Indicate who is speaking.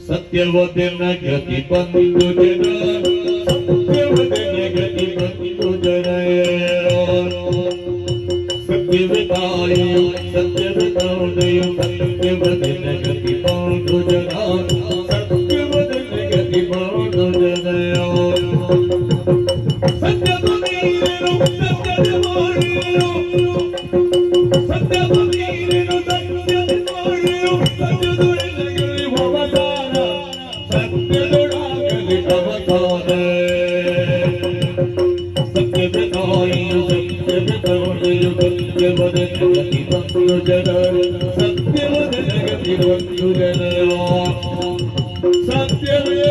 Speaker 1: ಸತ್ಯವದನ ಗತಿ ಬಂದು ಜನ ಸತ್ಯವದನ ಗತಿ ಬಂದು ಜನ ಸತ್ಯವಿದಾಯು ಸತ್ಯವಿದಾಯು ಸತ್ಯವದನ ಗತಿ ಬಂದು ಜನ ಸತ್ಯವದನ ಗತಿ ಬಂದು ಜನ ಸತ್ಯವನ್ನು ಸತ್ಯದ ಮಾಡಿರು ಸತ್ಯವನ್ನು ಸತ್ಯದ ಮಾಡಿರು ಸತ್ಯದೊಳಗಲಿ ಅವತಾರ ಸತ್ಯದೊಳಗಲಿ ಅವತಾರ ಸತ್ಯವಿದಾಯು ಸತ್ಯವಿದಾಯು ಸತ್ಯವದನ ಗತಿ ಬಂದು ಜನ ಸತ್ಯವದನ ಗತಿ ಬಂದು ಜನ ಸತ್ಯವೇ